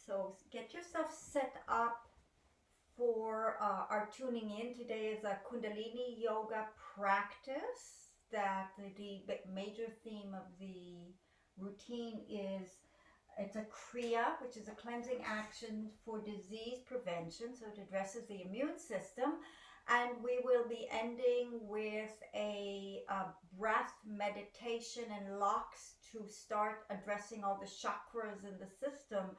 So get yourself set up for our tuning in. Today is a Kundalini Yoga practice that the major theme of the routine is it's a Kriya, which is a cleansing action for disease prevention. So it addresses the immune system. And we will be ending with a breath meditation and locks to start addressing all the chakras in the system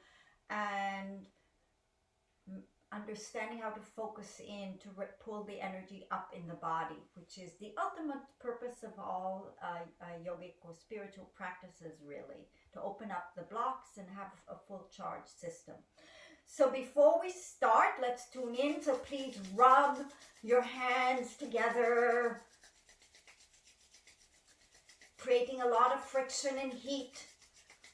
and understanding how to focus in to pull the energy up in the body, which is the ultimate purpose of all yogic or spiritual practices, really, to open up the blocks and have a full charge system. So before we start, let's tune in. So please rub your hands together, creating a lot of friction and heat.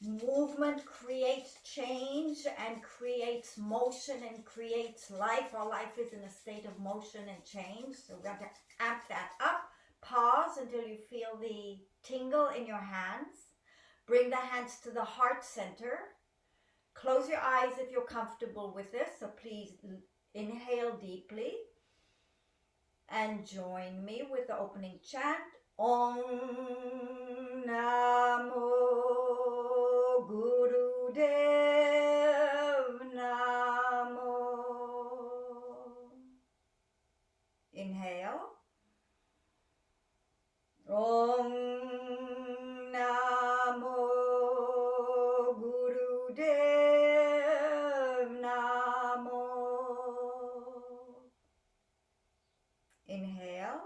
Movement creates change and creates motion and creates life. Our life is in a state of motion and change. So we're going to amp that up. Pause until you feel the tingle in your hands. Bring the hands to the heart center. Close your eyes if you're comfortable with this. So please inhale deeply. And join me with the opening chant. Om Namo Guru Dev Namo. Inhale. Om Namo Guru Dev Namo. Inhale.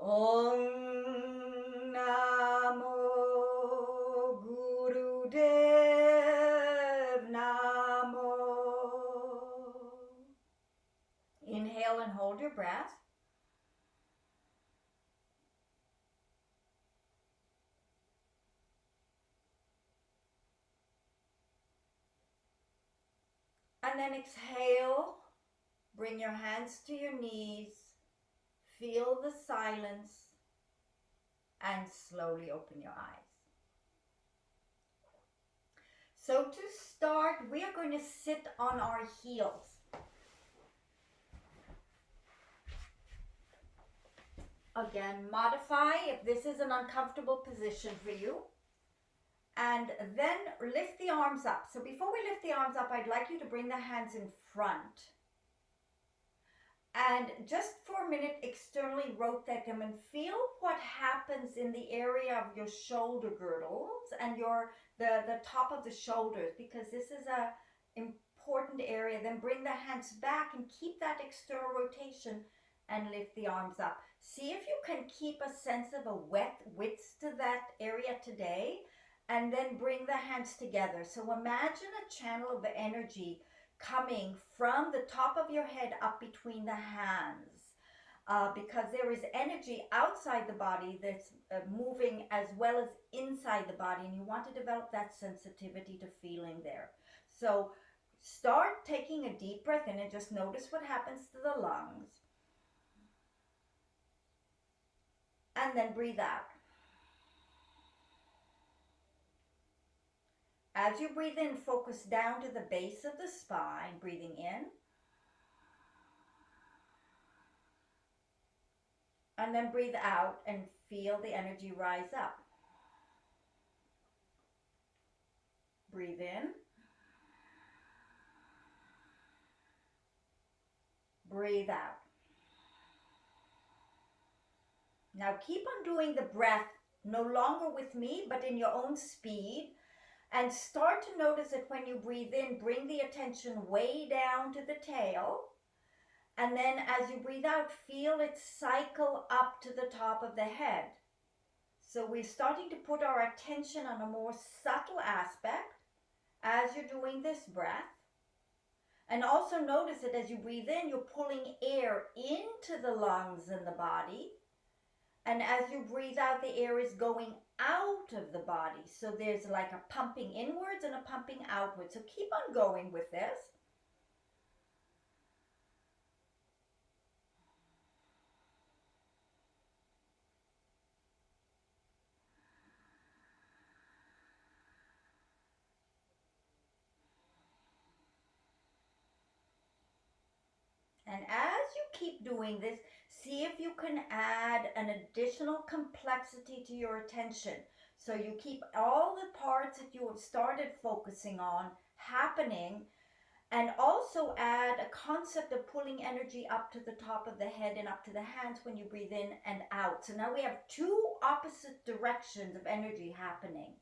Om Namo Guru Dev Namo. Inhale and hold your breath. And then exhale. Bring your hands to your knees. Feel the silence and slowly open your eyes. So to start, we are going to sit on our heels. Again, modify if this is an uncomfortable position for you. And then lift the arms up. So before we lift the arms up, I'd like you to bring the hands in front. And just for a minute, externally rotate them and feel what happens in the area of your shoulder girdles and the top of the shoulders, because this is a important area. Then bring the hands back and keep that external rotation and lift the arms up. See if you can keep a sense of a width to that area today, and then bring the hands together. So imagine a channel of energy coming from the top of your head up between the hands, because there is energy outside the body that's moving as well as inside the body, and you want to develop that sensitivity to feeling there. So start taking a deep breath in and just notice what happens to the lungs, and then breathe out. As you breathe in, focus down to the base of the spine, breathing in. And then breathe out and feel the energy rise up. Breathe in. Breathe out. Now keep on doing the breath, no longer with me, but in your own speed. And start to notice that when you breathe in, bring the attention way down to the tail. And then as you breathe out, feel it cycle up to the top of the head. So we're starting to put our attention on a more subtle aspect as you're doing this breath. And also notice that as you breathe in, you're pulling air into the lungs and the body. And as you breathe out, the air is going out of the body. So there's like a pumping inwards and a pumping outwards. So keep on going with this. And as you keep doing this, see if you can add an additional complexity to your attention. So you keep all the parts that you have started focusing on happening, and also add a concept of pulling energy up to the top of the head and up to the hands when you breathe in and out. So now we have two opposite directions of energy happening.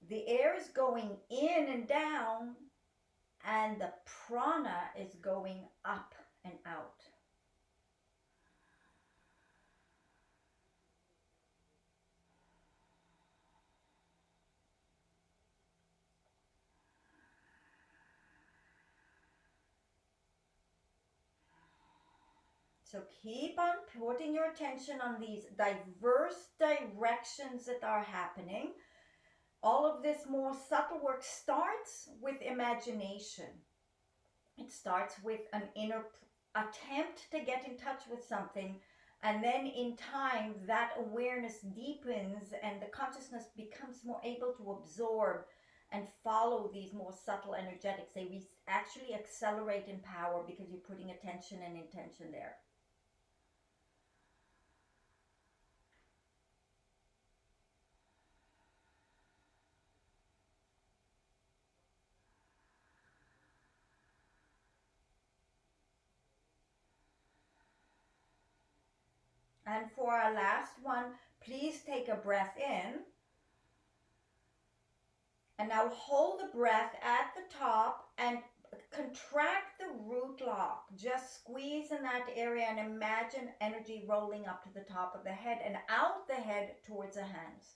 The air is going in and down, and the prana is going up and out. So keep on putting your attention on these diverse directions that are happening. All of this more subtle work starts with imagination. It starts with an inner attempt to get in touch with something, and then in time that awareness deepens and the consciousness becomes more able to absorb and follow these more subtle energetics. We actually accelerate in power because you're putting attention and intention there. And for our last one, please take a breath in. And now hold the breath at the top and contract the root lock. Just squeeze in that area and imagine energy rolling up to the top of the head and out the head towards the hands.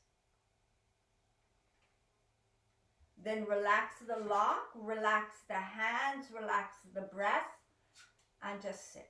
Then relax the lock, relax the hands, relax the breath, and just sit.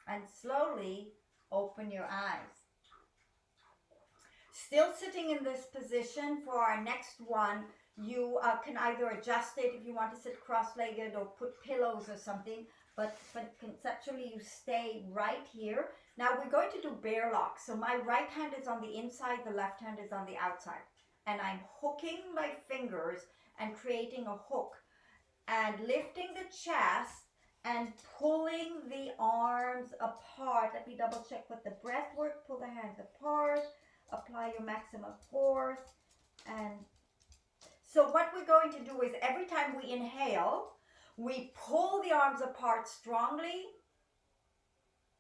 And slowly open your eyes. Still sitting in this position, for our next one, you can either adjust it if you want to sit cross-legged or put pillows or something, but conceptually you stay right here. Now we're going to do bear lock. So my right hand is on the inside, the left hand is on the outside. And I'm hooking my fingers and creating a hook and lifting the chest and pulling the arms apart. Let me double check with the breath work. Pull the hands apart, apply your maximum force. And so what we're going to do is every time we inhale, we pull the arms apart strongly,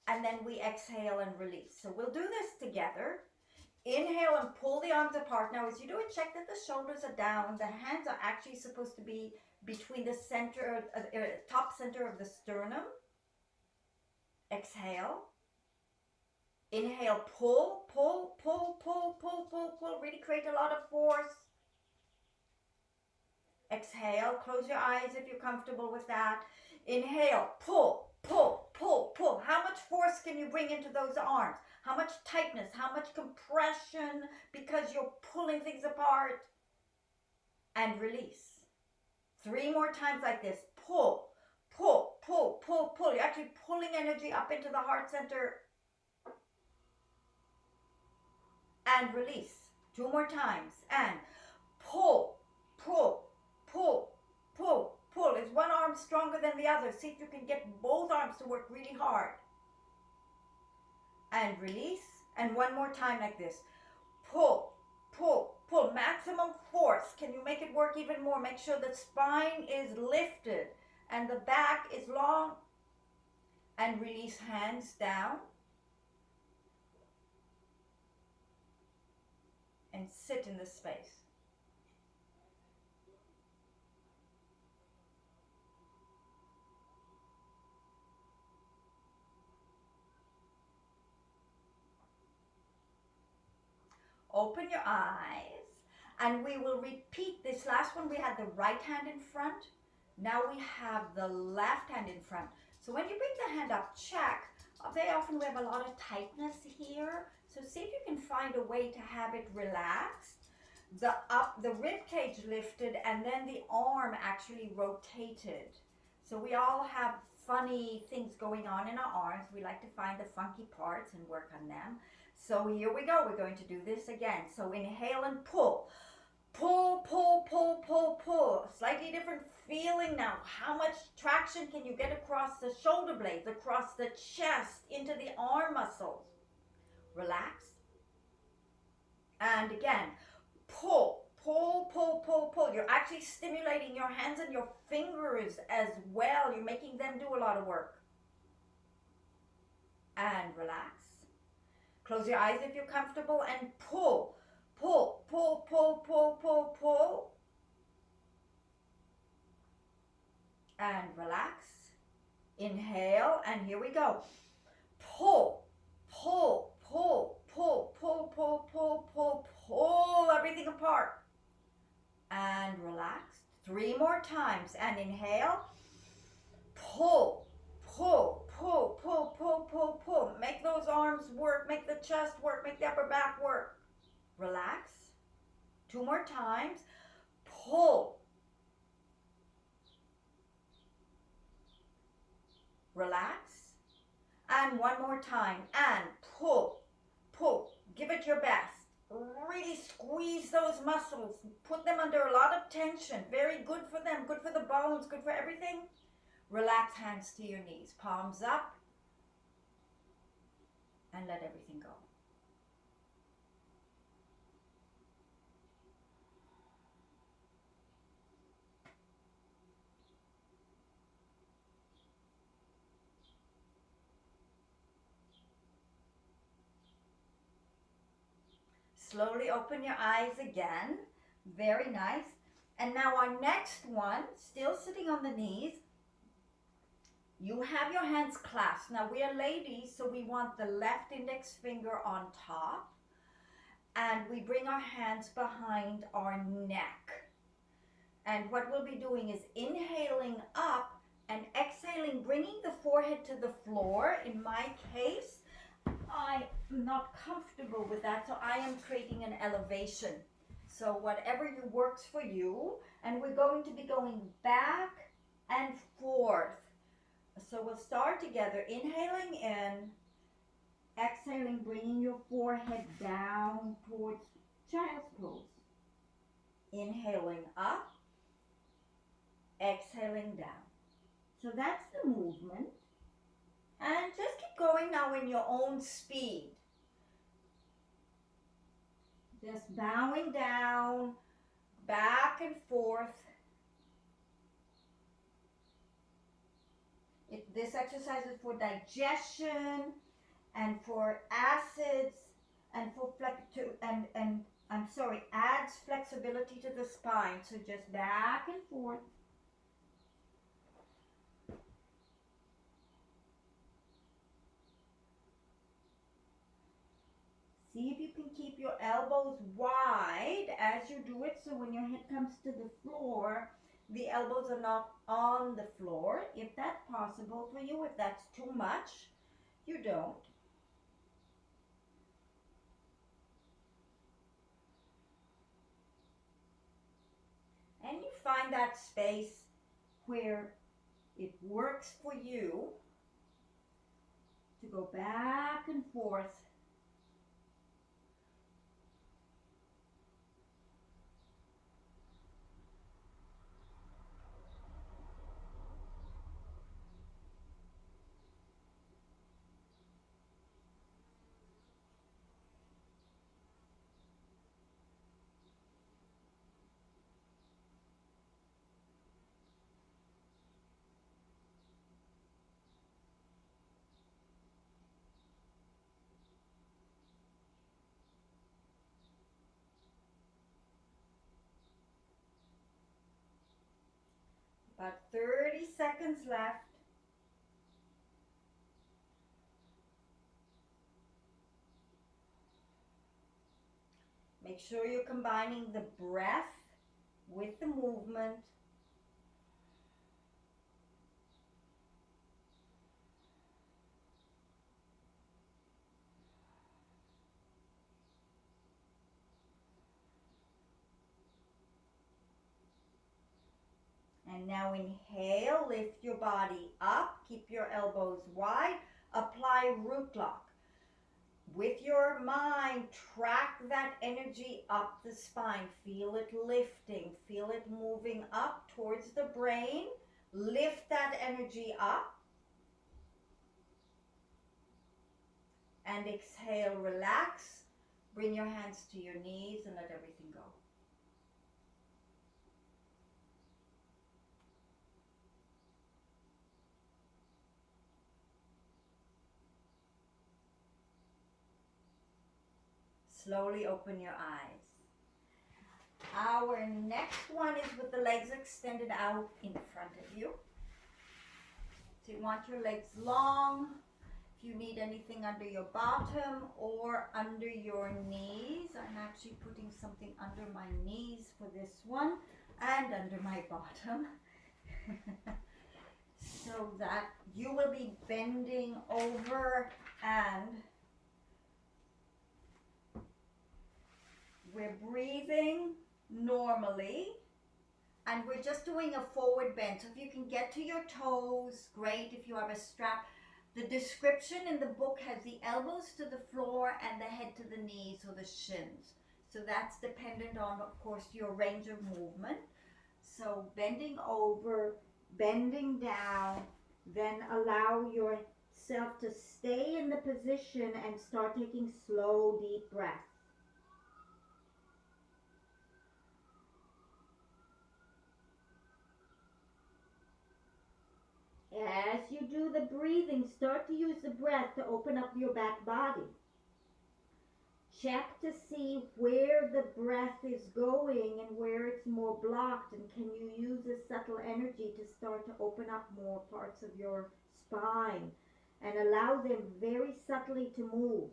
and then we exhale and release. So we'll do this together. Inhale and pull the arms apart. Now as you do it, check that the shoulders are down. The hands are actually supposed to be between the center, top center of the sternum. Exhale. Inhale, pull, pull, pull, pull, pull, pull, pull. Really create a lot of force. Exhale, close your eyes if you're comfortable with that. Inhale, pull, pull, pull, pull. How much force can you bring into those arms? How much tightness, how much compression, because you're pulling things apart. And release. 3 more times like this. Pull, pull, pull, pull, pull. You're actually pulling energy up into the heart center. And release. 2 more times. And pull, pull, pull, pull, pull. Is one arm stronger than the other? See if you can get both arms to work really hard. And release. And 1 more time like this. Pull, pull, pull. Maximum force. Can you make it work even more? Make sure the spine is lifted and the back is long. And release, hands down. And sit in this space. Open your eyes, and we will repeat this last one. We had the right hand in front. Now we have the left hand in front. So when you bring the hand up, check. Very often we have a lot of tightness here. So see if you can find a way to have it relaxed. the rib cage lifted, and then the arm actually rotated. So we all have funny things going on in our arms. We like to find the funky parts and work on them. So here we go. We're going to do this again. So inhale and pull. Pull, pull, pull, pull, pull. Slightly different feeling now. How much traction can you get across the shoulder blades, across the chest, into the arm muscles? Relax. And again, pull, pull, pull, pull, pull. You're actually stimulating your hands and your fingers as well. You're making them do a lot of work. And relax. Close your eyes if you're comfortable and pull, pull, pull, pull, pull, pull, pull. And relax. Inhale, and here we go. Pull, pull, pull, pull, pull, pull, pull, pull, pull everything apart. And relax. 3 more times. And inhale. Pull, pull, pull, pull, pull, pull, pull. Make those arms work. Make the chest work. Make the upper back work. Relax. 2 more times. Pull. Relax. And 1 more time. And pull, pull. Give it your best. Really squeeze those muscles. Put them under a lot of tension. Very good for them. Good for the bones. Good for everything. Relax, hands to your knees. Palms up. And let everything go. Slowly open your eyes again. Very nice. And now our next one, still sitting on the knees. You have your hands clasped. Now we are ladies, so we want the left index finger on top. And we bring our hands behind our neck. And what we'll be doing is inhaling up and exhaling, bringing the forehead to the floor. In my case, I'm not comfortable with that, so I am creating an elevation. So whatever works for you, and we're going to be going back and forth. So we'll start together, inhaling in, exhaling, bringing your forehead down towards child's pose. Inhaling up, exhaling down. So that's the movement. And just keep going now in your own speed. Just bowing down, back and forth. This exercise is for digestion and for acids and for adds flexibility to the spine. So just back and forth. See if you can keep your elbows wide as you do it, so when your head comes to the floor, the elbows are not on the floor. If that's possible for you, if that's too much, you don't. And you find that space where it works for you to go back and forth. About 30 seconds left. Make sure you're combining the breath with the movement. And now inhale, lift your body up, keep your elbows wide, apply root lock. With your mind, track that energy up the spine. Feel it lifting, feel it moving up towards the brain. Lift that energy up. And exhale, relax. Bring your hands to your knees and let everything go. Slowly open your eyes. Our next one is with the legs extended out in front of you. So you want your legs long. If you need anything under your bottom or under your knees, I'm actually putting something under my knees for this one and under my bottom. So that you will be bending over and we're breathing normally and we're just doing a forward bend. So if you can get to your toes, great. If you have a strap, the description in the book has the elbows to the floor and the head to the knees or the shins. So that's dependent on, of course, your range of movement. So bending over, bending down, then allow yourself to stay in the position and start taking slow, deep breaths. As you do the breathing, start to use the breath to open up your back body. Check to see where the breath is going and where it's more blocked, and can you use this subtle energy to start to open up more parts of your spine and allow them very subtly to move.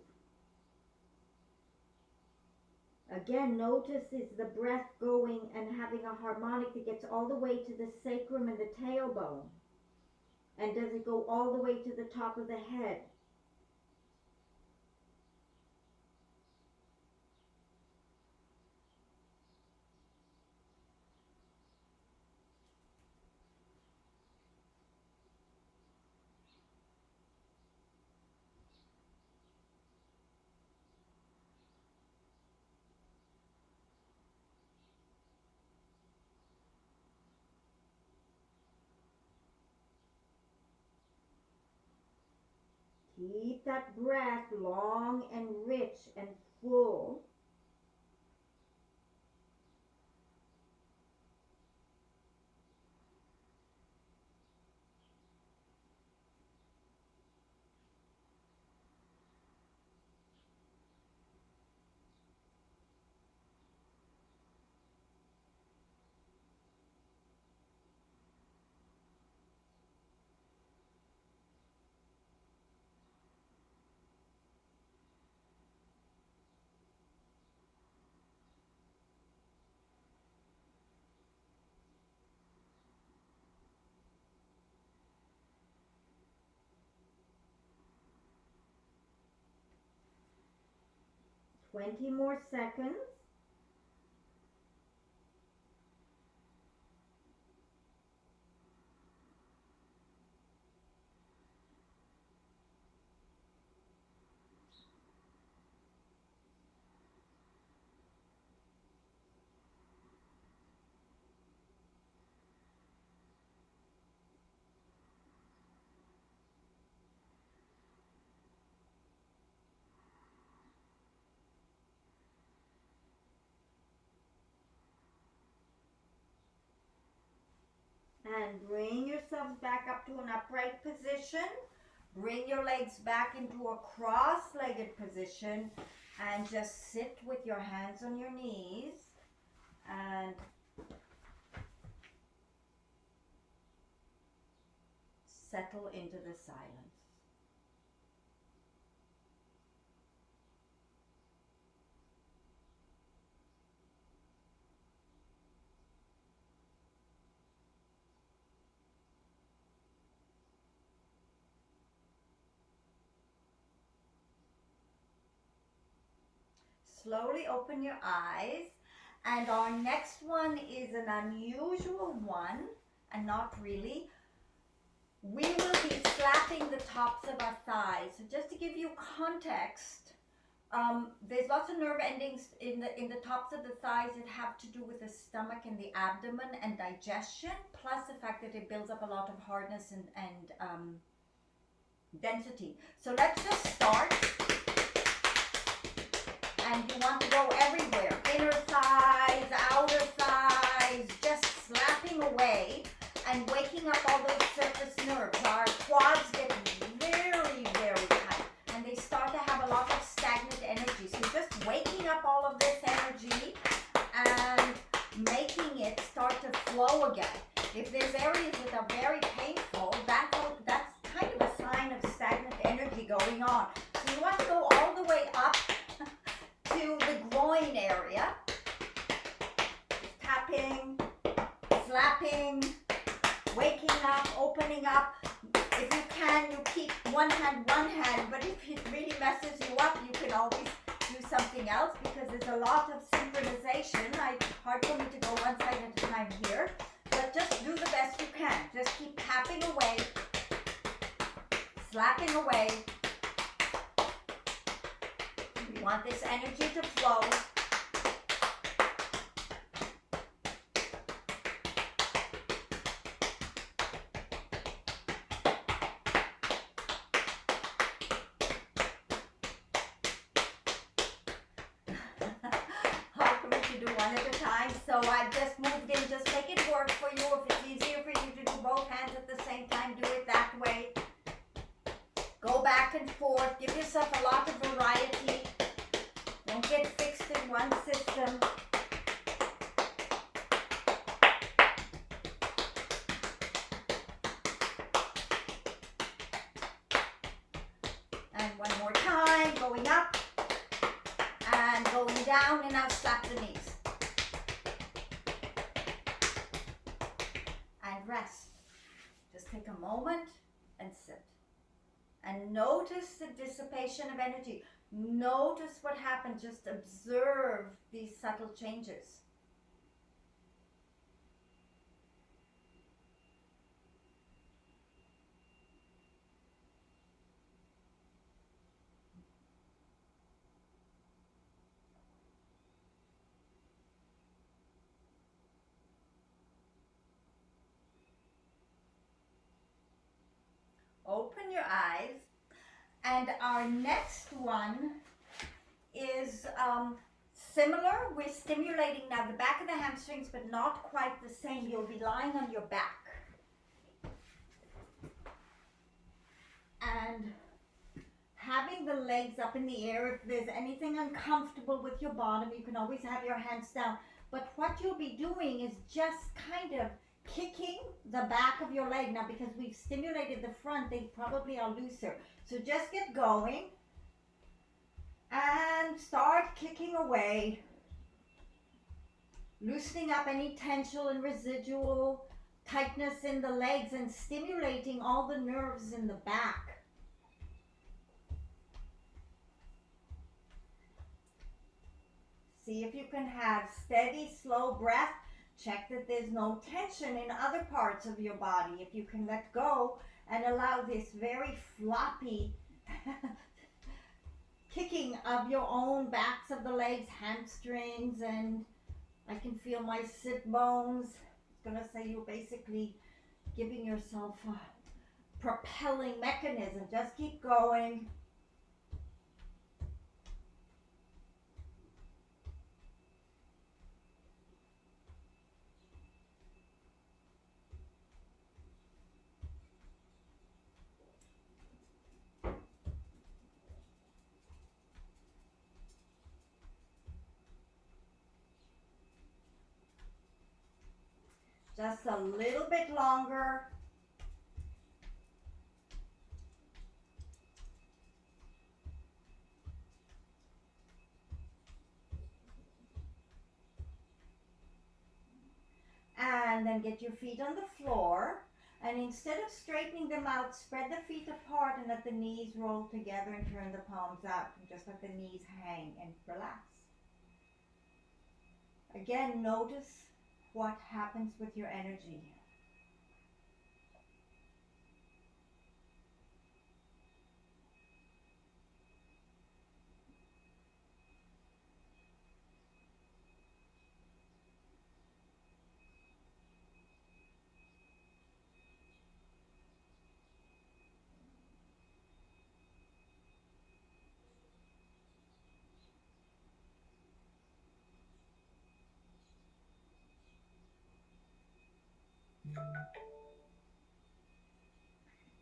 Again, notice is the breath going and having a harmonic that gets all the way to the sacrum and the tailbone? And does it go all the way to the top of the head? Keep that breath long and rich and full. Twenty more seconds. And bring yourselves back up to an upright position. Bring your legs back into a cross-legged position and just sit with your hands on your knees and settle into the silence. Slowly open your eyes, and our next one is an unusual one, and not really. We will be slapping the tops of our thighs. So just to give you context, there's lots of nerve endings in the tops of the thighs that have to do with the stomach and the abdomen and digestion, plus the fact that it builds up a lot of hardness and density. So let's just start. And you want to go everywhere. Inner thighs, outer thighs, just slapping away and waking up all those surface nerves. Our quads get very, very tight and they start to have a lot of stagnant energy. So just waking up all of this energy and making it start to flow again. If there's areas that are very painful, that's kind of a sign of stagnant energy going on. So you want to go all the way up to the groin area, tapping, slapping, waking up, opening up. If you can, you keep one hand, but if it really messes you up, you can always do something else because there's a lot of synchronization. It's hard for me to go one side at a time here, but just do the best you can. Just keep tapping away, slapping away. We want this energy to flow. Hard for me to do one at a time, so I've just moved in. Just make it work for you. If it's easier for you to do both hands at the same time, do it that way. Go back and forth. Give yourself a lot of variety. Don't get fixed in one system. And one more time, going up and going down, and now slap the knees. And rest. Just take a moment and sit. And notice the dissipation of energy. Notice what happens. Just observe these subtle changes. Open your eyes. And our next one is similar. We're stimulating now the back of the hamstrings, but not quite the same. You'll be lying on your back. And having the legs up in the air. If there's anything uncomfortable with your bottom, you can always have your hands down. But what you'll be doing is just kind of kicking the back of your leg. Now, because we've stimulated the front, they probably are looser. So just get going and start kicking away, loosening up any tension and residual tightness in the legs and stimulating all the nerves in the back. See if you can have steady, slow breath. Check that there's no tension in other parts of your body. If you can let go and allow this very floppy kicking of your own backs of the legs, hamstrings, and I can feel my sit bones. It's going to say you're basically giving yourself a propelling mechanism. Just keep going. Just a little bit longer. And then get your feet on the floor. And instead of straightening them out, spread the feet apart and let the knees roll together and turn the palms out. And just let the knees hang and relax. Again, notice what happens with your energy.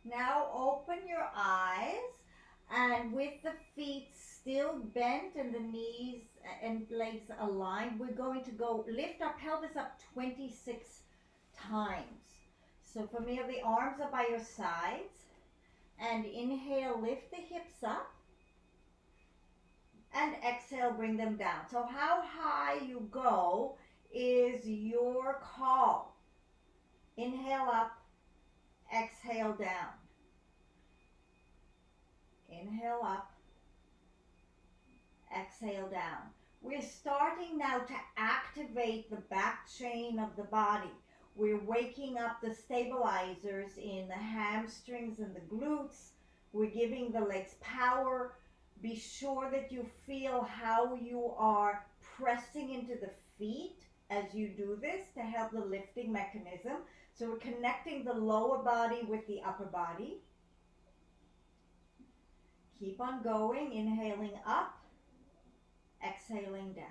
Now open your eyes, and with the feet still bent and the knees and legs aligned, we're going to go lift our pelvis up 26 times. So from here, the arms are by your sides, and inhale, lift the hips up, and exhale, bring them down. So how high you go is your call. Inhale up, exhale down. Inhale up, exhale down. We're starting now to activate the back chain of the body. We're waking up the stabilizers in the hamstrings and the glutes. We're giving the legs power. Be sure that you feel how you are pressing into the feet as you do this to help the lifting mechanism. So we're connecting the lower body with the upper body. Keep on going, inhaling up, exhaling down.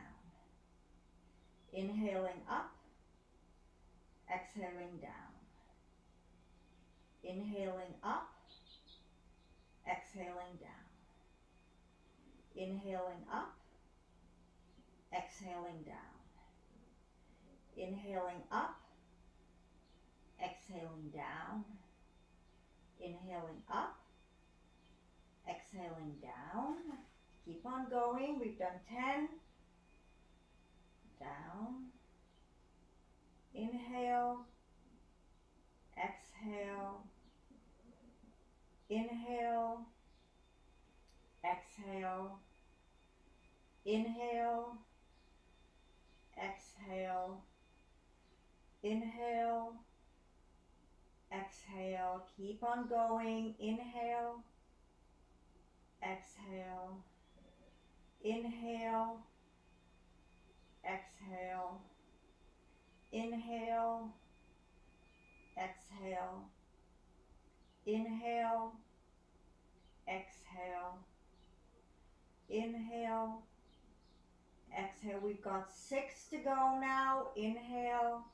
Inhaling up, exhaling down. Inhaling up, exhaling down. Inhaling up, exhaling down. Inhaling up, exhaling down. Inhaling up, exhaling down. Keep on going. We've done 10. Down. Inhale. Exhale. Inhale. Exhale. Inhale. Exhale. Inhale. Exhale. Keep on going. Inhale. Exhale. Inhale. Exhale. Inhale. Exhale. Inhale. Exhale. Inhale. Exhale. We've got 6 to go now. Inhale.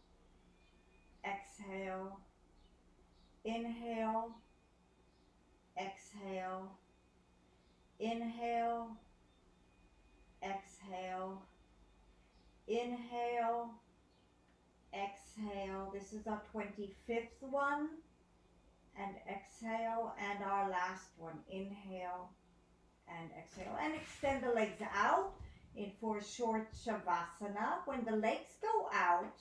Exhale. Inhale. Exhale. Inhale. Exhale. Inhale. Exhale. This is our 25th one. And exhale. And our last one. Inhale and exhale. And extend the legs out for a short Shavasana. When the legs go out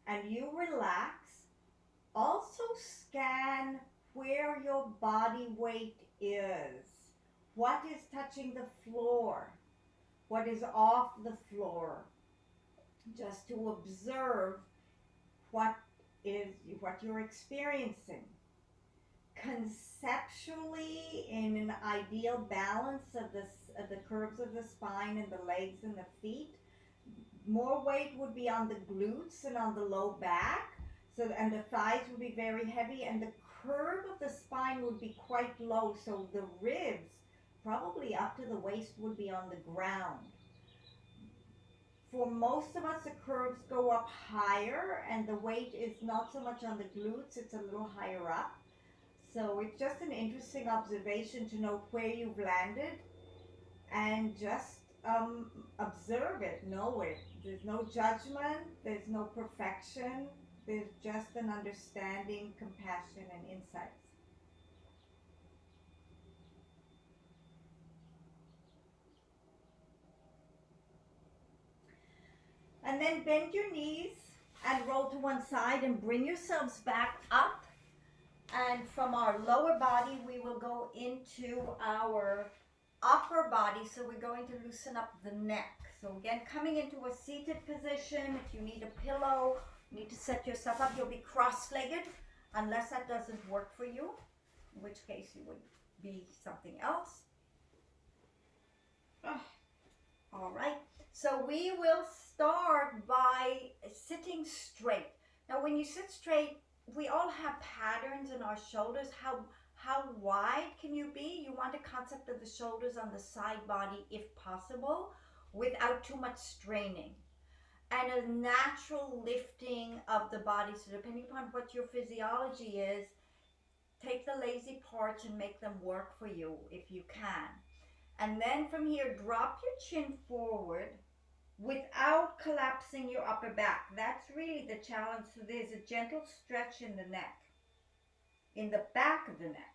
and you relax, also scan where your body weight is. What is touching the floor? What is off the floor? Just to observe what you're experiencing. Conceptually, in an ideal balance of the curves of the spine and the legs and the feet, more weight would be on the glutes and on the low back. And the thighs would be very heavy, and the curve of the spine would be quite low, so the ribs probably up to the waist would be on the ground. For most of us, the curves go up higher, and the weight is not so much on the glutes, it's a little higher up. So it's just an interesting observation to know where you've landed, and just observe it, know it. There's no judgment, there's no perfection. There's just an understanding, compassion, and insights. And then bend your knees and roll to one side and bring yourselves back up. And from our lower body, we will go into our upper body. So we're going to loosen up the neck. So again, coming into a seated position. If you need a pillow, you need to set yourself up. You'll be cross-legged unless that doesn't work for you, in which case you would be something else. All right, so we will start by sitting straight. Now when you sit straight, we all have patterns in our shoulders. How wide can you be? You want the concept of the shoulders on the side body if possible, without too much straining. and a natural lifting of the body. So depending upon what your physiology is, take the lazy parts and make them work for you if you can. And then from here, drop your chin forward without collapsing your upper back. That's really the challenge. So there's a gentle stretch in the neck, in the back of the neck.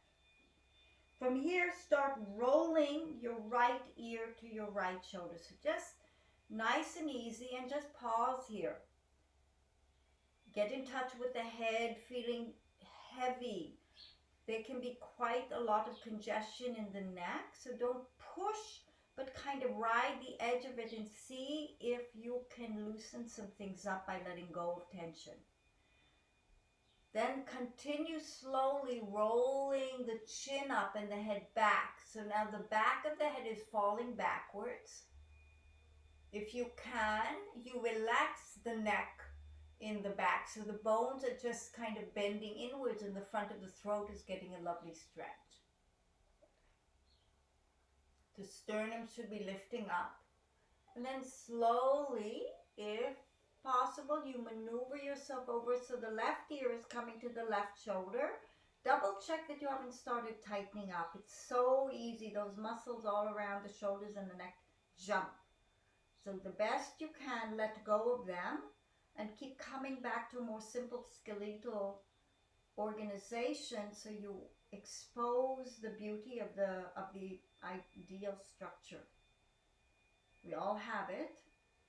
From here, start rolling your right ear to your right shoulder. So just nice and easy, and just pause here. Get in touch with the head, feeling heavy. There can be quite a lot of congestion in the neck, so don't push, but kind of ride the edge of it and see if you can loosen some things up by letting go of tension. Then continue slowly rolling the chin up and the head back. So now the back of the head is falling backwards. If you can, you relax the neck in the back. So the bones are just kind of bending inwards and the front of the throat is getting a lovely stretch. The sternum should be lifting up. And then slowly, if possible, you maneuver yourself over so the left ear is coming to the left shoulder. Double check that you haven't started tightening up. It's so easy. Those muscles all around the shoulders and the neck jump. So the best you can, let go of them and keep coming back to a more simple skeletal organization so you expose the beauty of the ideal structure. We all have it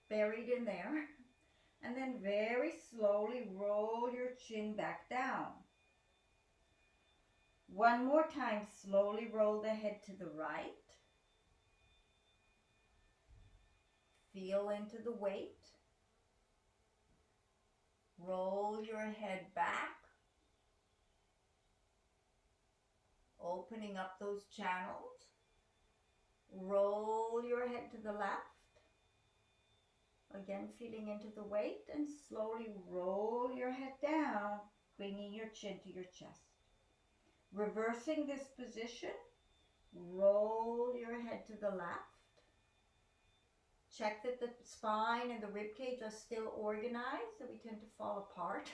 buried in there. And then very slowly roll your chin back down. One more time, slowly roll the head to the right. Feel into the weight. Roll your head back. Opening up those channels. Roll your head to the left. Again, feeling into the weight, and slowly roll your head down, bringing your chin to your chest. Reversing this position, roll your head to the left. Check that the spine and the rib cage are still organized, so we tend to fall apart.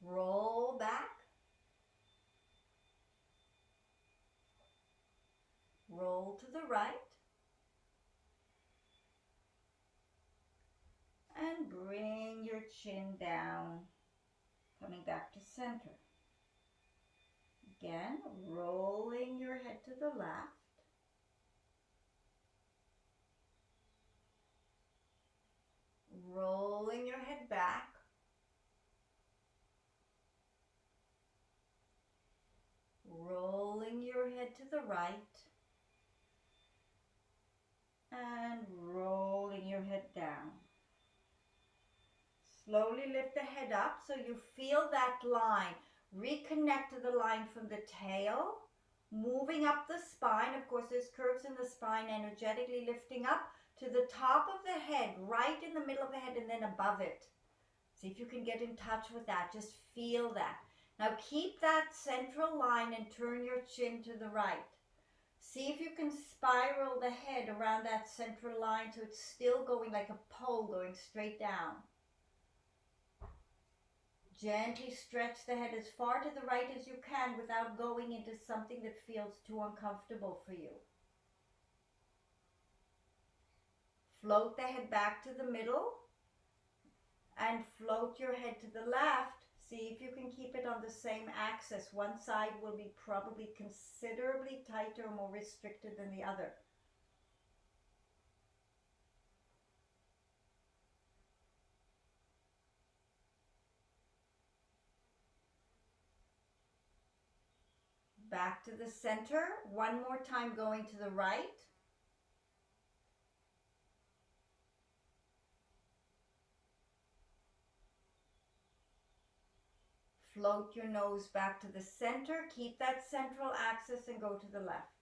Roll back. Roll to the right. And bring your chin down, coming back to center. Again, rolling your head to the left. Rolling your head back. Rolling your head to the right. And rolling your head down. Slowly lift the head up so you feel that line. Reconnect to the line from the tail, moving up the spine. Of course, there's curves in the spine, energetically lifting up to the top of the head, right in the middle of the head and then above it. See if you can get in touch with that. Just feel that. Now keep that central line and turn your chin to the right. See if you can spiral the head around that central line so it's still going like a pole going straight down. Gently stretch the head as far to the right as you can without going into something that feels too uncomfortable for you. Float the head back to the middle and float your head to the left. See if you can keep it on the same axis. One side will be probably considerably tighter or more restricted than the other. Back to the center. One more time going to the right. Float your nose back to the center. Keep that central axis and go to the left.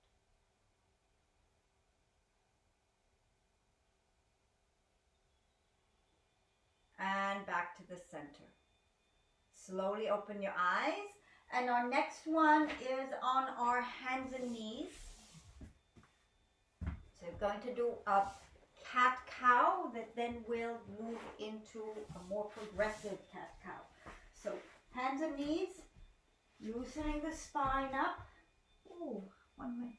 And back to the center. Slowly open your eyes. And our next one is on our hands and knees. So we're going to do a cat-cow that then will move into a more progressive cat-cow. So hands and knees, loosening the spine up. Ooh, 1 minute.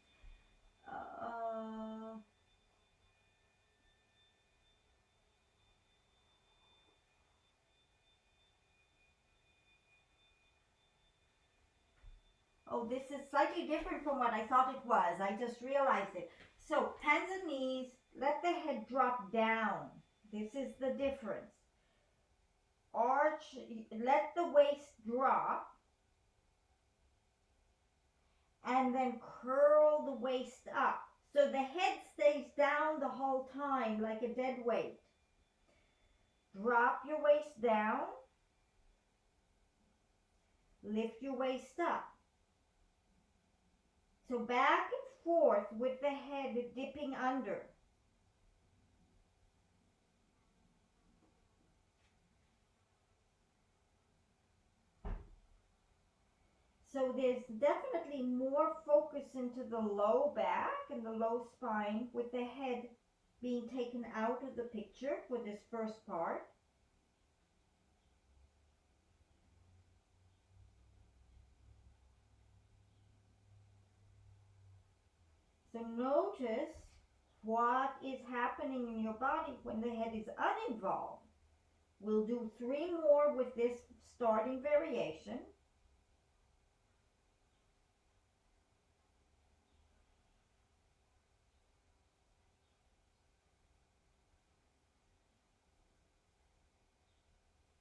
Oh, this is slightly different from what I thought it was. I just realized it. So hands and knees, let the head drop down. This is the difference. Arch, let the waist drop, and then curl the waist up. So the head stays down the whole time like a dead weight. Drop your waist down. Lift your waist up. So back and forth with the head dipping under. So there's definitely more focus into the low back and the low spine with the head being taken out of the picture for this first part. So notice what is happening in your body when the head is uninvolved. We'll do 3 more with this starting variation.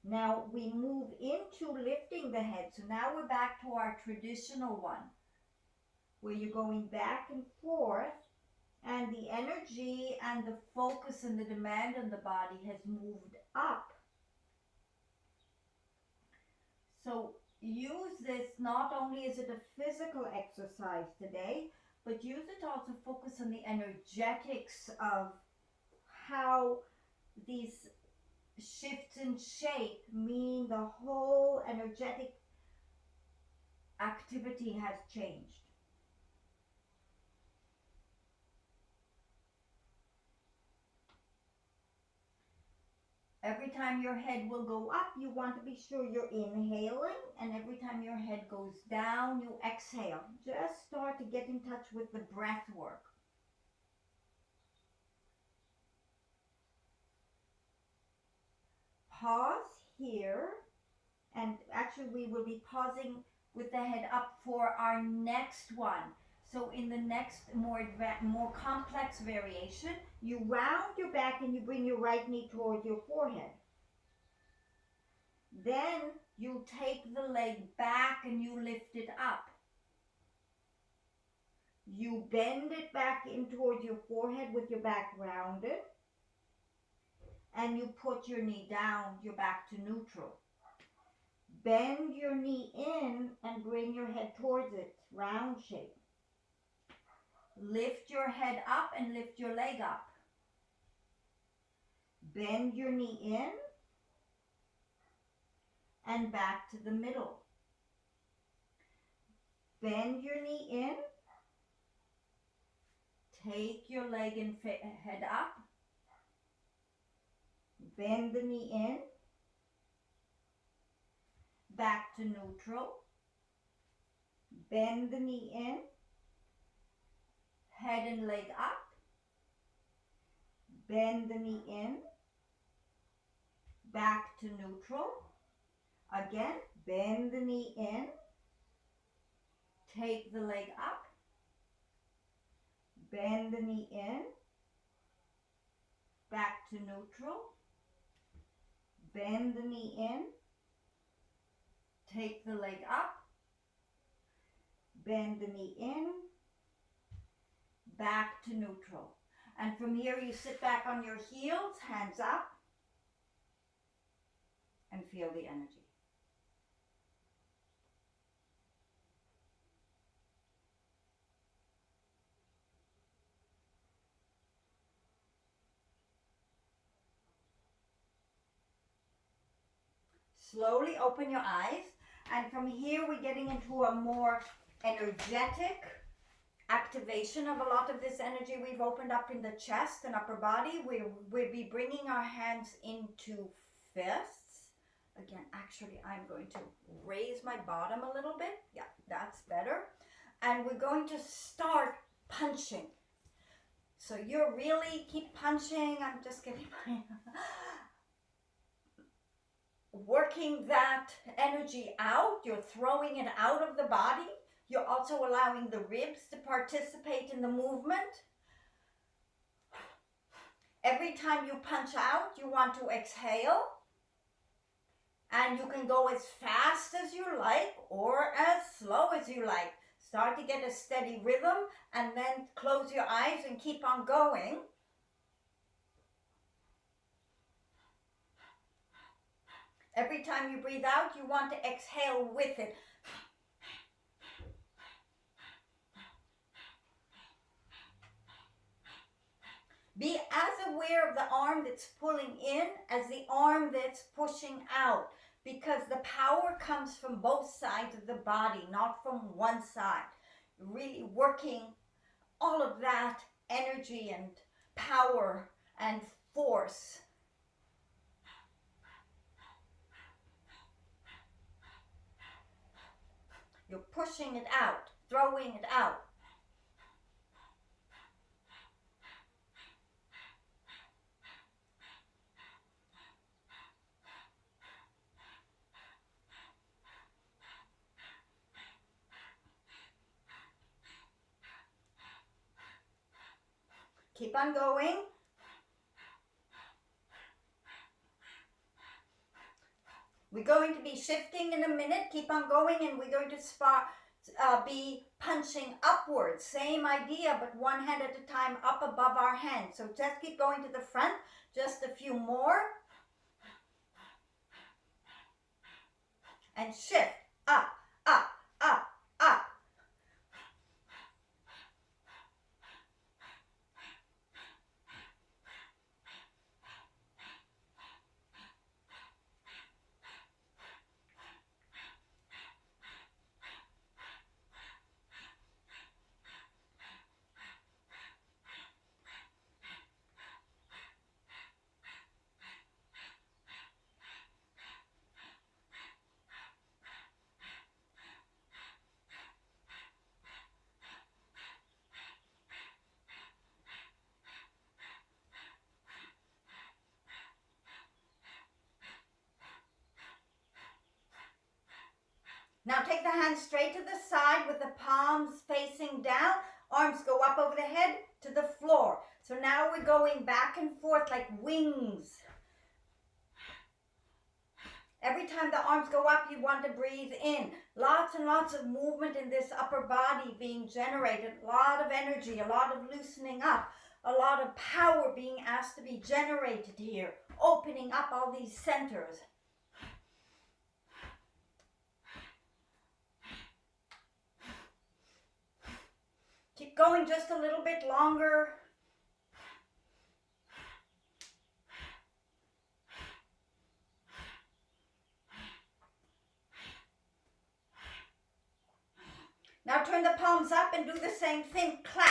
Now we move into lifting the head. So now we're back to our traditional one, where you're going back and forth, and the energy and the focus and the demand on the body has moved up. So use this, not only is it a physical exercise today, but use it to also focus on the energetics of how these shifts in shape mean the whole energetic activity has changed. Every time your head will go up, you want to be sure you're inhaling, and every time your head goes down, you exhale. Just start to get in touch with the breath work. Pause here, and actually we will be pausing with the head up for our next one. So in the next more complex variation, you round your back and you bring your right knee towards your forehead. Then you take the leg back and you lift it up. You bend it back in towards your forehead with your back rounded. And you put your knee down, you're back to neutral. Bend your knee in and bring your head towards it, round shape. Lift your head up and lift your leg up. Bend your knee in and back to the middle. Bend your knee in. Take your leg and head up. Bend the knee in. Back to neutral. Bend the knee in. Head and leg up. Bend the knee in. Back to neutral. Again, bend the knee in. Take the leg up. Bend the knee in. Back to neutral. Bend the knee in. Take the leg up. Bend the knee in. Back to neutral. And from here you sit back on your heels, hands up, and feel the energy. Slowly open your eyes, and from here we're getting into a more energetic activation of a lot of this energy we've opened up in the chest and upper body. We'll be bringing our hands into fists. Again, actually, I'm going to raise my bottom a little bit. Yeah, that's better. And we're going to start punching. So you're really keep punching. I'm just getting my... working that energy out. You're throwing it out of the body. You're also allowing the ribs to participate in the movement. Every time you punch out, you want to exhale. And you can go as fast as you like or as slow as you like. Start to get a steady rhythm and then close your eyes and keep on going. Every time you breathe out, you want to exhale with it. Be as aware of the arm that's pulling in as the arm that's pushing out, because the power comes from both sides of the body, not from one side. Really working all of that energy and power and force. You're pushing it out, throwing it out. Keep on going. We're going to be shifting in a minute. Keep on going, and we're going to be punching upwards. Same idea, but one hand at a time up above our hand. So just keep going to the front. Just a few more. And shift. Up, up, up, up. Now take the hands straight to the side with the palms facing down. Arms go up over the head to the floor. So now we're going back and forth like wings. Every time the arms go up, you want to breathe in. Lots and lots of movement in this upper body being generated. A lot of energy, a lot of loosening up, a lot of power being asked to be generated here. Opening up all these centers. Keep going just a little bit longer. Now turn the palms up and do the same thing. Clap.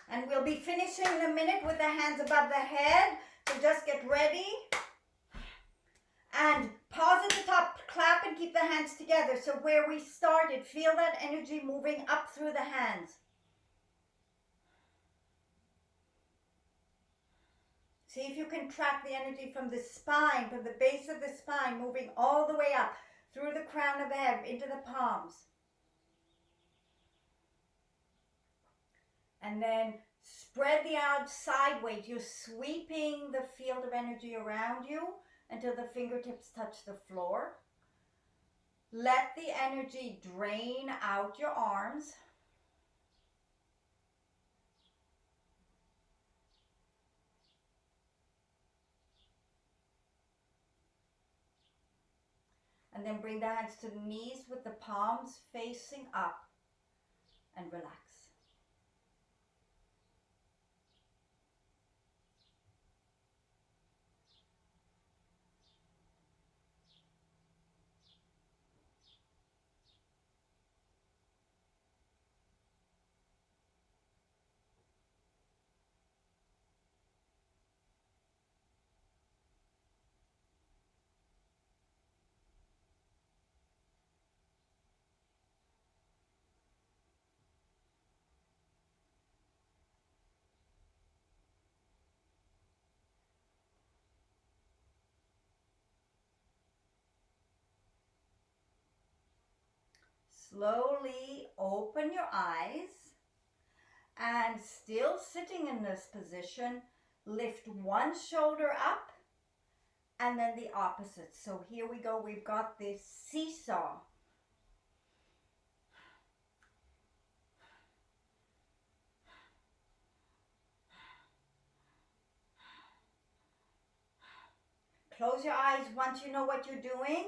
And we'll be finishing in a minute with the hands above the head. So just get ready. And pause at the top, clap and keep the hands together. So where we started, feel that energy moving up through the hands. See if you can track the energy from the spine, from the base of the spine, moving all the way up through the crown of the head into the palms. And then spread the arms sideways. You're sweeping the field of energy around you until the fingertips touch the floor. Let the energy drain out your arms. And then bring the hands to the knees with the palms facing up and relax. Slowly open your eyes, and still sitting in this position, lift one shoulder up and then the opposite. So here we go. We've got this seesaw. Close your eyes once you know what you're doing.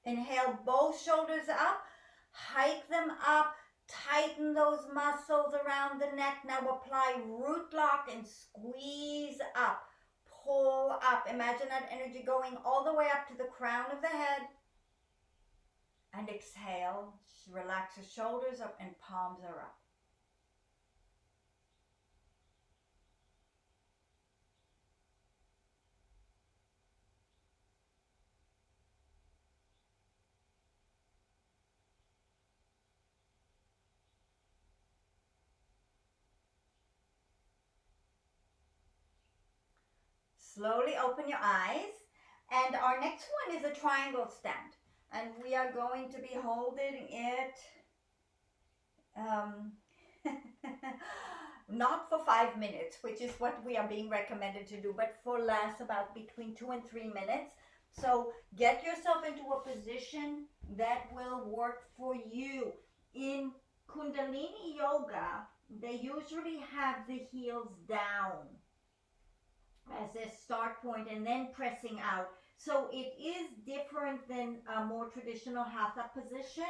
Inhale both shoulders up, hike them up, tighten those muscles around the neck. Now apply root lock and squeeze up, pull up. Imagine that energy going all the way up to the crown of the head. And exhale, relax the shoulders up and palms are up. Slowly open your eyes, and our next one is a triangle stand, and we are going to be holding it not for 5 minutes, which is what we are being recommended to do, but for less, about between 2 and 3 minutes. So get yourself into a position that will work for you. In Kundalini Yoga, they usually have the heels down as a start point and then pressing out. So it is different than a more traditional hatha position.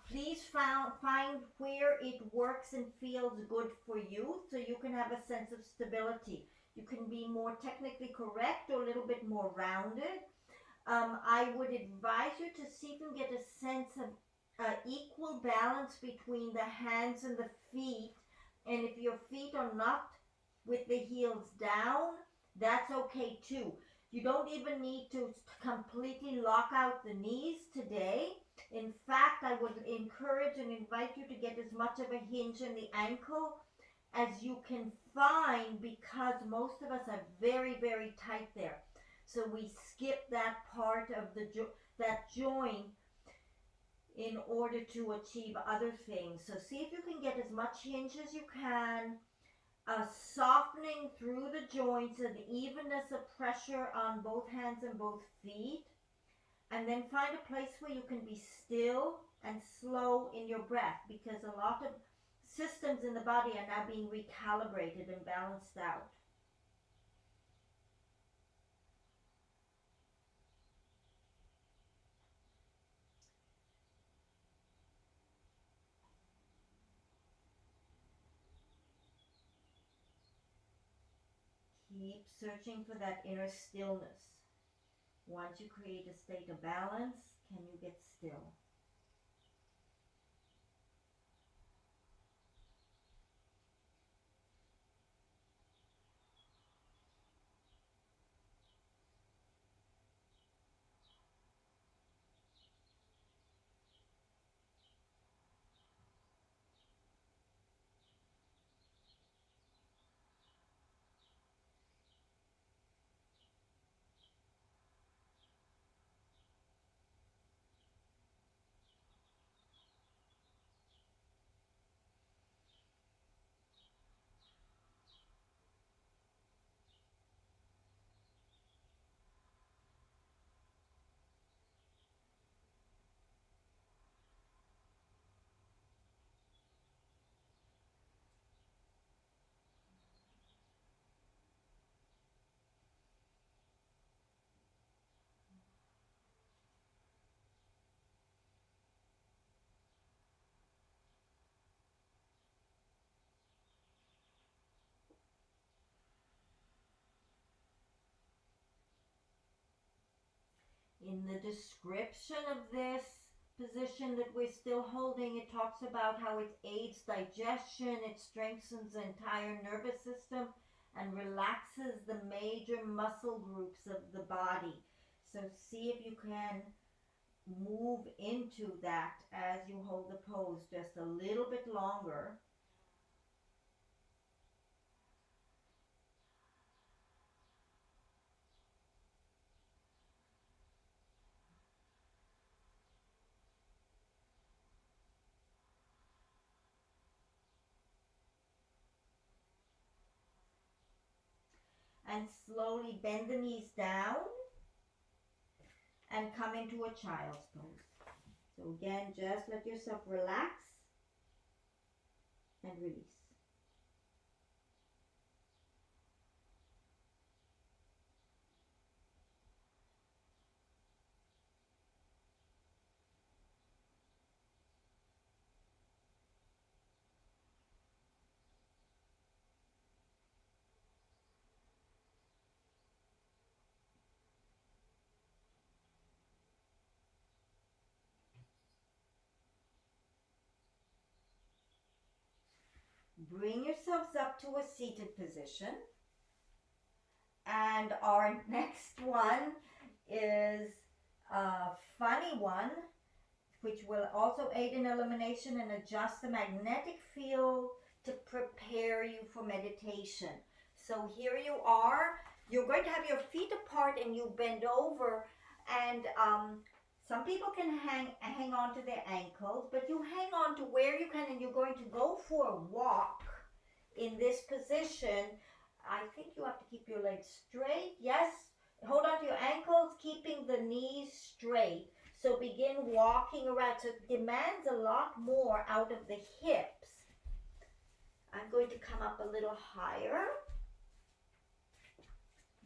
Please find where it works and feels good for you so you can have a sense of stability. You can be more technically correct or a little bit more rounded. I would advise you to see if you can get a sense of equal balance between the hands and the feet. And if your feet are not with the heels down, that's okay too. You don't even need to completely lock out the knees today. In fact, I would encourage and invite you to get as much of a hinge in the ankle as you can find, because most of us are very, very tight there. So we skip that part of that joint in order to achieve other things. So see if you can get as much hinge as you can, softening through the joints and evenness of pressure on both hands and both feet. And then find a place where you can be still and slow in your breath, because a lot of systems in the body are now being recalibrated and balanced out. Keep searching for that inner stillness. Once you create a state of balance, can you get still? In the description of this position that we're still holding, it talks about how it aids digestion, it strengthens the entire nervous system, and relaxes the major muscle groups of the body. So see if you can move into that as you hold the pose just a little bit longer. And slowly bend the knees down and come into a child's pose. So again, just let yourself relax and release. Bring yourselves up to a seated position. And our next one is a funny one, which will also aid in elimination and adjust the magnetic field to prepare you for meditation. So here you are. You're going to have your feet apart and you bend over, and some people can hang on to their ankles, but you hang on to where you can, and you're going to go for a walk in this position. I think you have to keep your legs straight. Yes, hold on to your ankles, keeping the knees straight. So begin walking around. So it demands a lot more out of the hips. I'm going to come up a little higher.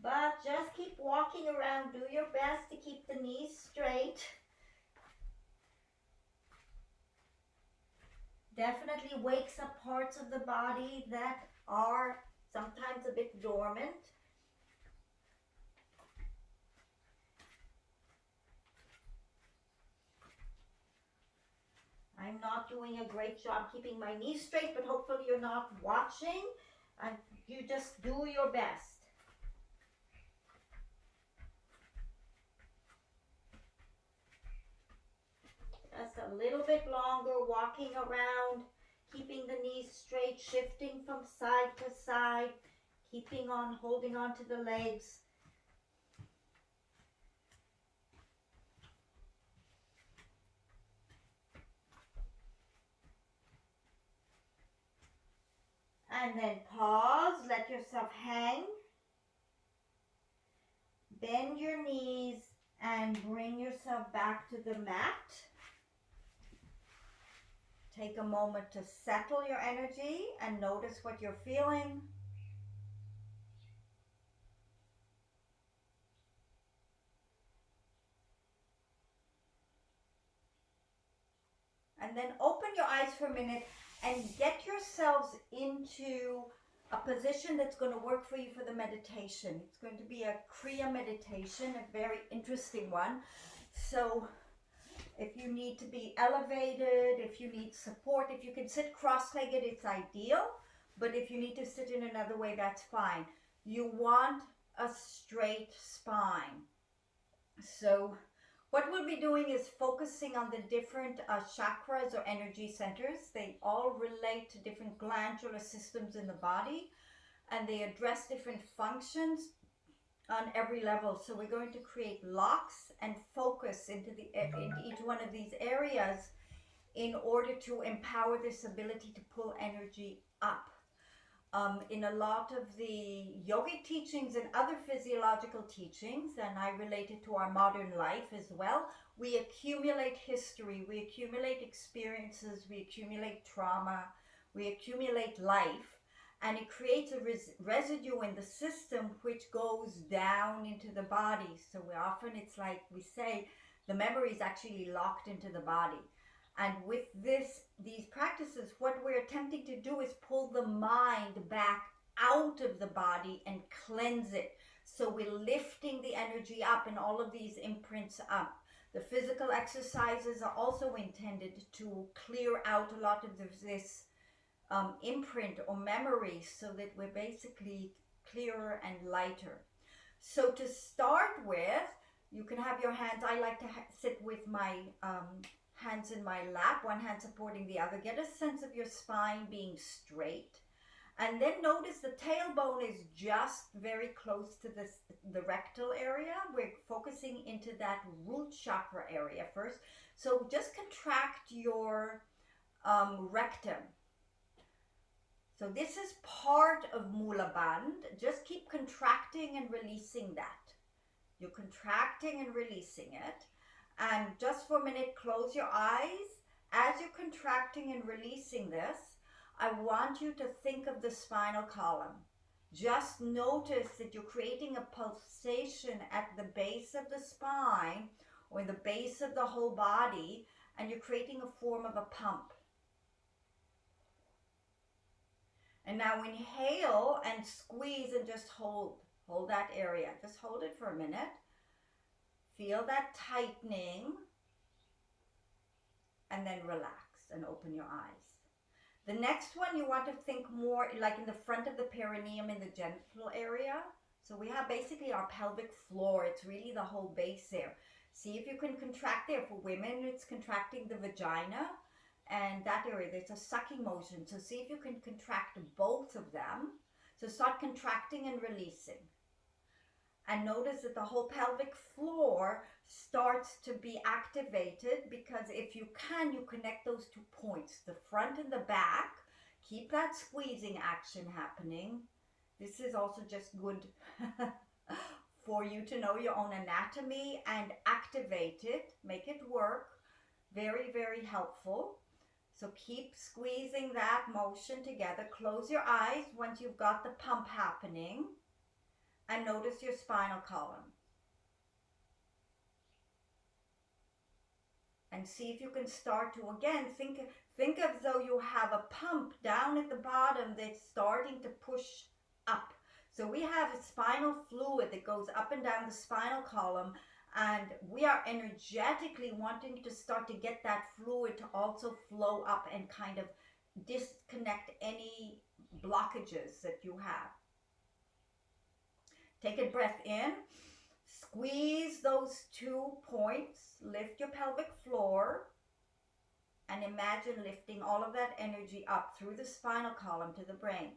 But just keep walking around. Do your best to keep the knees straight. Definitely wakes up parts of the body that are sometimes a bit dormant. I'm not doing a great job keeping my knees straight, but hopefully you're not watching, and you just do your best. Just a little bit longer, walking around, keeping the knees straight, shifting from side to side, holding on to the legs. And then pause, let yourself hang. Bend your knees and bring yourself back to the mat. Take a moment to settle your energy and notice what you're feeling. And then open your eyes for a minute and get yourselves into a position that's going to work for you for the meditation. It's going to be a Kriya meditation, a very interesting one. So if you need to be elevated, if you need support, if you can sit cross-legged, it's ideal. But if you need to sit in another way, that's fine. You want a straight spine. So what we'll be doing is focusing on the different chakras or energy centers. They all relate to different glandular systems in the body, and they address different functions on every level. So we're going to create locks and focus into each one of these areas in order to empower this ability to pull energy up. In a lot of the yogic teachings and other physiological teachings, and I relate it to our modern life as well, we accumulate history, we accumulate experiences, we accumulate trauma, we accumulate life, and it creates a residue in the system which goes down into the body. So it's like we say, the memory is actually locked into the body. And with these practices, what we're attempting to do is pull the mind back out of the body and cleanse it. So we're lifting the energy up and all of these imprints up. The physical exercises are also intended to clear out a lot of this imprint or memory, so that we're basically clearer and lighter. So to start with, you can have your hands, I like to sit with my hands in my lap, one hand supporting the other. Get a sense of your spine being straight. And then notice the tailbone is just very close to the rectal area. We're focusing into that root chakra area first. So just contract your rectum. So this is part of Mula Bandha. Just keep contracting and releasing that. You're contracting and releasing it. And just for a minute, close your eyes. As you're contracting and releasing this, I want you to think of the spinal column. Just notice that you're creating a pulsation at the base of the spine or the base of the whole body, and you're creating a form of a pump. And now inhale and squeeze and just hold that area. Just hold it for a minute. Feel that tightening, and then relax and open your eyes. The next one, you want to think more like in the front of the perineum, in the genital area. So we have basically our pelvic floor. It's really the whole base there. See if you can contract there. For women, it's contracting the vagina and that area. There's a sucking motion. So see if you can contract both of them. So start contracting and releasing. And notice that the whole pelvic floor starts to be activated, because if you can, you connect those 2 points, the front and the back. Keep that squeezing action happening. This is also just good for you to know your own anatomy and activate it, make it work. Very, very helpful. So keep squeezing that motion together. Close your eyes once you've got the pump happening. And notice your spinal column. And see if you can start to, again, think as though you have a pump down at the bottom that's starting to push up. So we have a spinal fluid that goes up and down the spinal column, and we are energetically wanting to start to get that fluid to also flow up and kind of disconnect any blockages that you have. Take a breath in, squeeze those 2 points, lift your pelvic floor, and imagine lifting all of that energy up through the spinal column to the brain.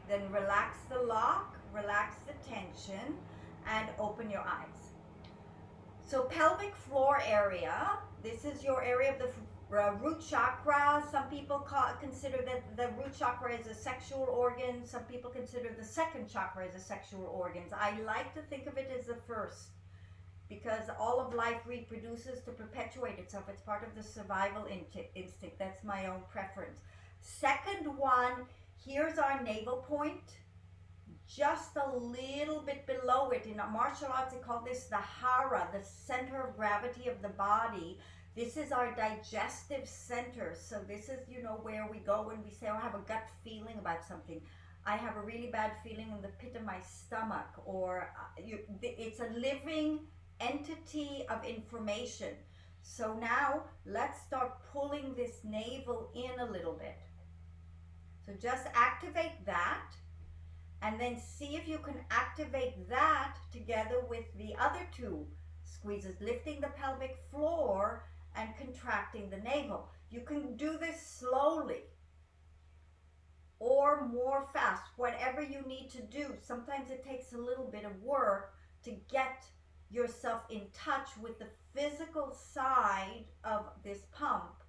Then relax the lock, relax the tension, and open your eyes. So pelvic floor area, this is your area of the root chakra. Some people consider that the root chakra is a sexual organ. Some people consider the second chakra as a sexual organ. I like to think of it as the first, because all of life reproduces to perpetuate itself. It's part of the survival instinct. That's my own preference. Second one, here's our navel point. Just a little bit below it. In martial arts, they call this the hara, the center of gravity of the body. This is our digestive center. So this is, where we go when we say, I have a gut feeling about something. I have a really bad feeling in the pit of my stomach. Or it's a living entity of information. So now let's start pulling this navel in a little bit. So just activate that. And then see if you can activate that together with the other 2 squeezes, lifting the pelvic floor and contracting the navel. You can do this slowly or more fast, whatever you need to do. Sometimes it takes a little bit of work to get yourself in touch with the physical side of this pump.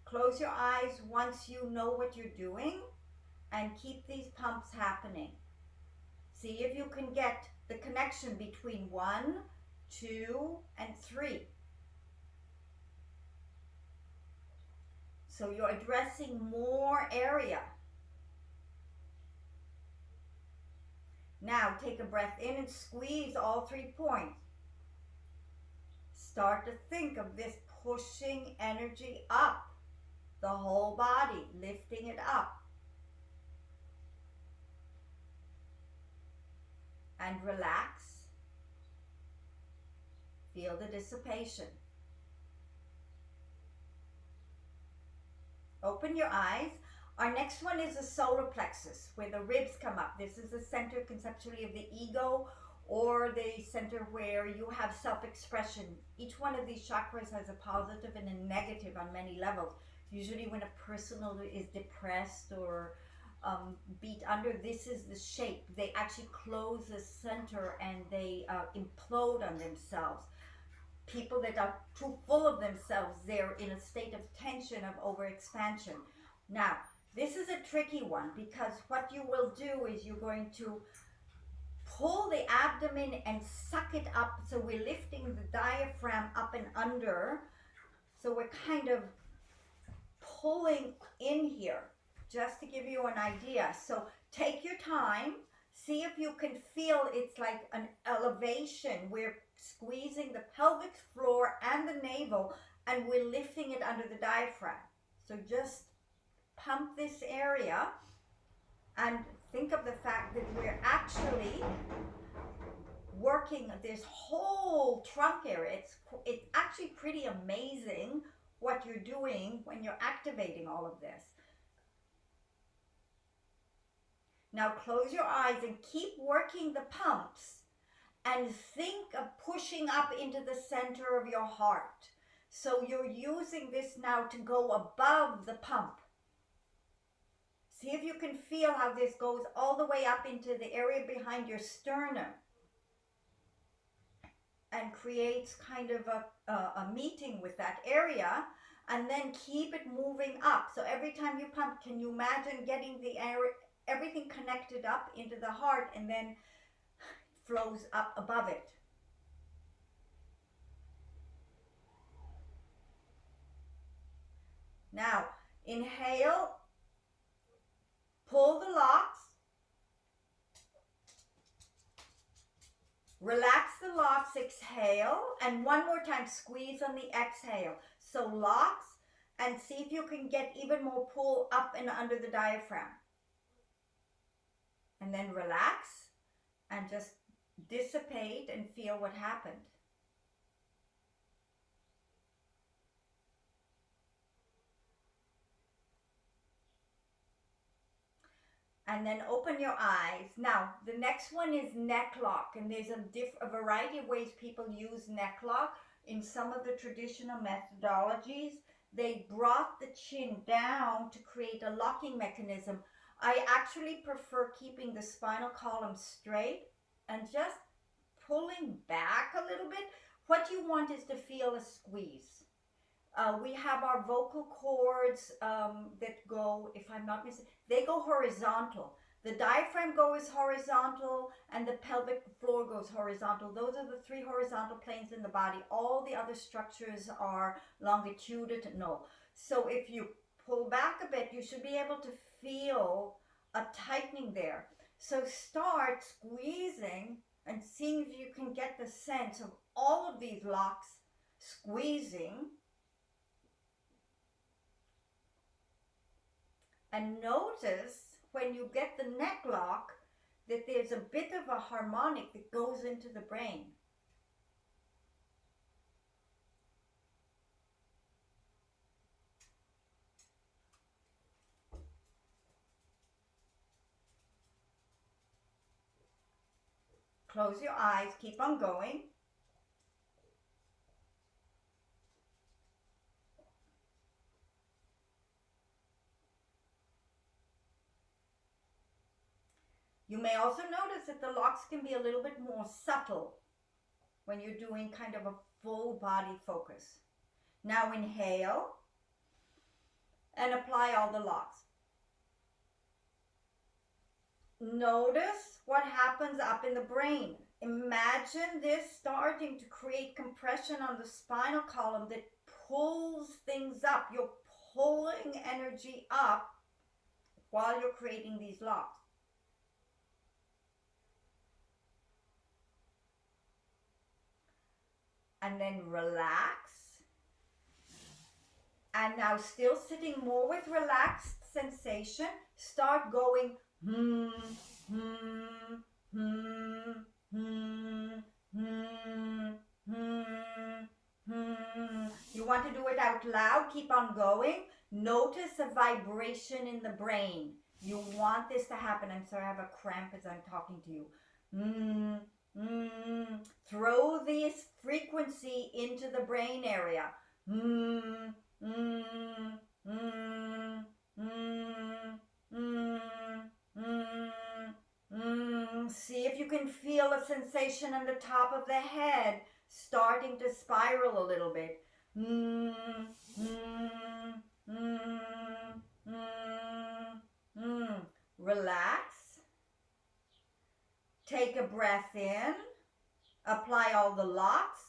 Close your eyes once you know what you're doing, and keep these pumps happening. See if you can get the connection between 1, 2, and 3. So you're addressing more area. Now take a breath in and squeeze all 3 points. Start to think of this pushing energy up the whole body, lifting it up. And relax. Feel the dissipation. Open your eyes. Our next one is the solar plexus, where the ribs come up. This is the center conceptually of the ego, or the center where you have self-expression. Each one of these chakras has a positive and a negative on many levels. Usually when a person is depressed or beat under, this is the shape. They actually close the center and they implode on themselves. People that are too full of themselves, they're in a state of tension, of overexpansion. Now, this is a tricky one, because what you will do is you're going to pull the abdomen and suck it up. So we're lifting the diaphragm up and under. So we're kind of pulling in here, just to give you an idea. So take your time. See if you can feel it's like an elevation. We're squeezing the pelvic floor and the navel, and we're lifting it under the diaphragm. So just pump this area and think of the fact that we're actually working this whole trunk area. It's actually pretty amazing what you're doing when you're activating all of this. Now close your eyes and keep working the pumps, and think of pushing up into the center of your heart. So you're using this now to go above the pump. See if you can feel how this goes all the way up into the area behind your sternum and creates kind of a meeting with that area, and then keep it moving up. So every time you pump, can you imagine getting the area, everything connected up into the heart, and then flows up above it. Now, inhale, pull the locks, relax the locks, exhale, and one more time, squeeze on the exhale. So locks, and see if you can get even more pull up and under the diaphragm. And then relax and just dissipate and feel what happened. And then open your eyes. Now, the next one is neck lock, and there's a variety of ways people use neck lock. In some of the traditional methodologies, they brought the chin down to create a locking mechanism. I actually prefer keeping the spinal column straight and just pulling back a little bit. What you want is to feel a squeeze. We have our vocal cords that go, if I'm not mistaken, they go horizontal. The diaphragm goes horizontal and the pelvic floor goes horizontal. Those are the three horizontal planes in the body. All the other structures are longitudinal. So if you pull back a bit, you should be able to feel a tightening there. So start squeezing and seeing if you can get the sense of all of these locks squeezing. And notice when you get the neck lock that there's a bit of a harmonic that goes into the brain. Close your eyes, keep on going. You may also notice that the locks can be a little bit more subtle when you're doing kind of a full body focus. Now inhale and apply all the locks. Notice what happens up in the brain. Imagine this starting to create compression on the spinal column that pulls things up. You're pulling energy up while you're creating these locks. And then relax And now still sitting more with relaxed sensation, start going hmm, hmm, hmm, hmm, hmm, hmm, hmm. You want to do it out loud, keep on going. Notice a vibration in the brain. You want this to happen. I'm sorry, I have a cramp as I'm talking to you. Mm, mm. Throw this frequency into the brain area. Mm, mm, mm, mm, mm, See if you can feel a sensation on the top of the head starting to spiral a little bit. Mm, mm, mm, mm, mm. Relax. Take a breath in. Apply all the locks.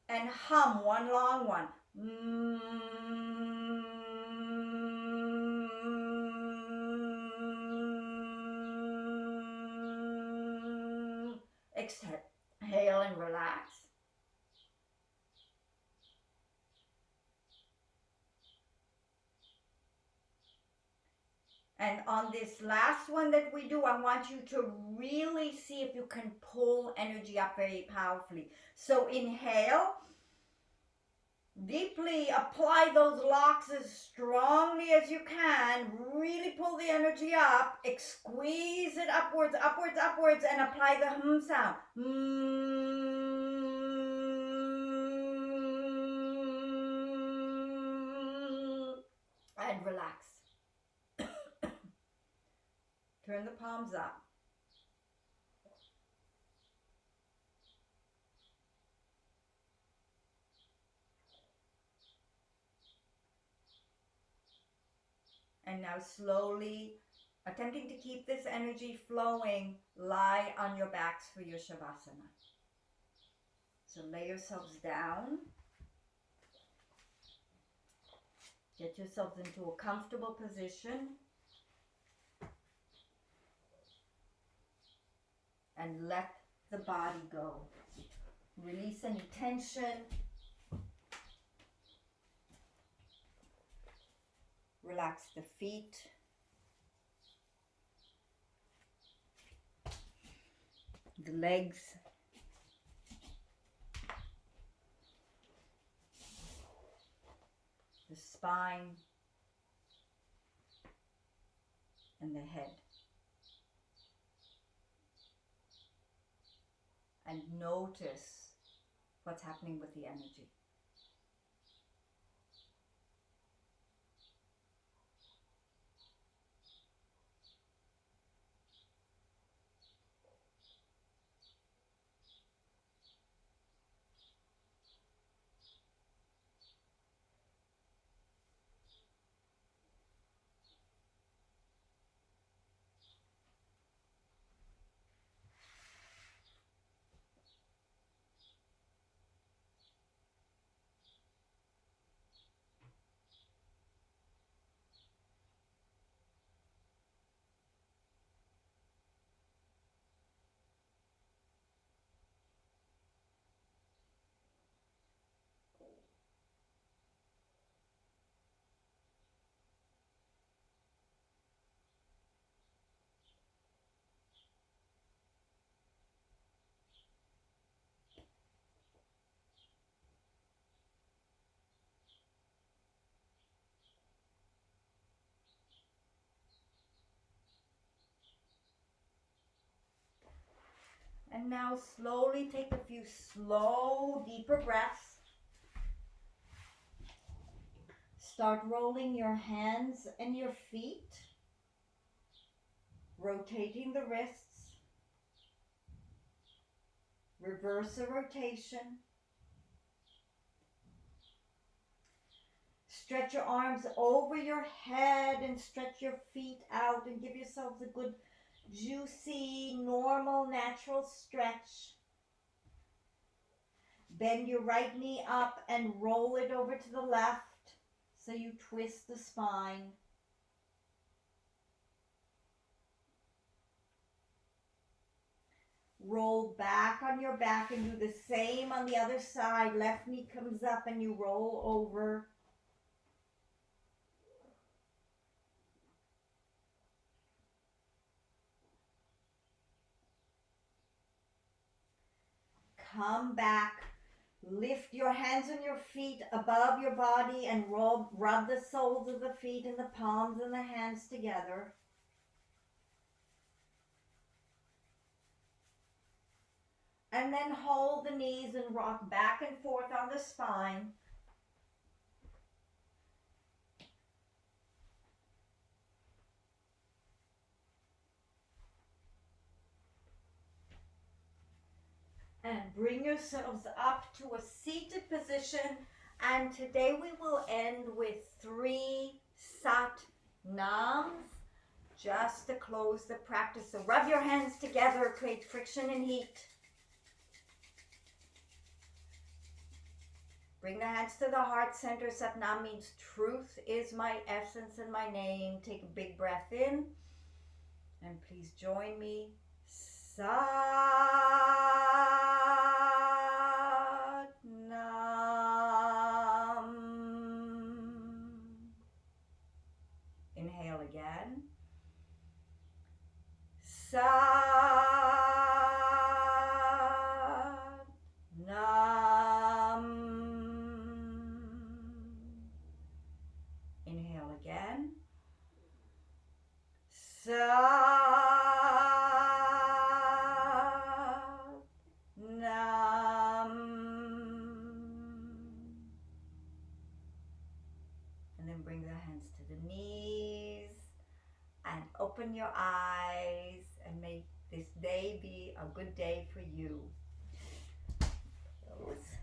And hum one long one. Exhale and relax. And on this last one that we do, I want you to really see if you can pull energy up very powerfully. So inhale. Deeply apply those locks as strongly as you can. Really pull the energy up. Squeeze it upwards, upwards, upwards, and apply the hum sound. And relax. Turn the palms up. And now slowly, attempting to keep this energy flowing, lie on your backs for your Shavasana. So lay yourselves down. Get yourselves into a comfortable position. And let the body go. Release any tension. Relax the feet. The legs. The spine. And the head. And notice what's happening with the energy. And now slowly take a few slow, deeper breaths. Start rolling your hands and your feet. Rotating the wrists. Reverse the rotation. Stretch your arms over your head and stretch your feet out and give yourselves a good juicy, normal, natural stretch. Bend your right knee up and roll it over to the left so you twist the spine. roll back on your back and do the same on the other side. Left knee comes up and you roll over. Come back. Lift your hands and your feet above your body and rub the soles of the feet and the palms and the hands together. And then hold the knees and rock back and forth on the spine. And bring yourselves up to a seated position. And today we will end with 3 Sat Nams, just to close the practice. So rub your hands together, create friction and heat. Bring the hands to the heart center. Sat Nam means truth is my essence and my name. Take a big breath in. And please join me. Sat Nam. Inhale again. Sat Nam. Inhale again. Sat Nam. And then bring the hands to the knees and open your eyes and make this day be a good day for you. Close.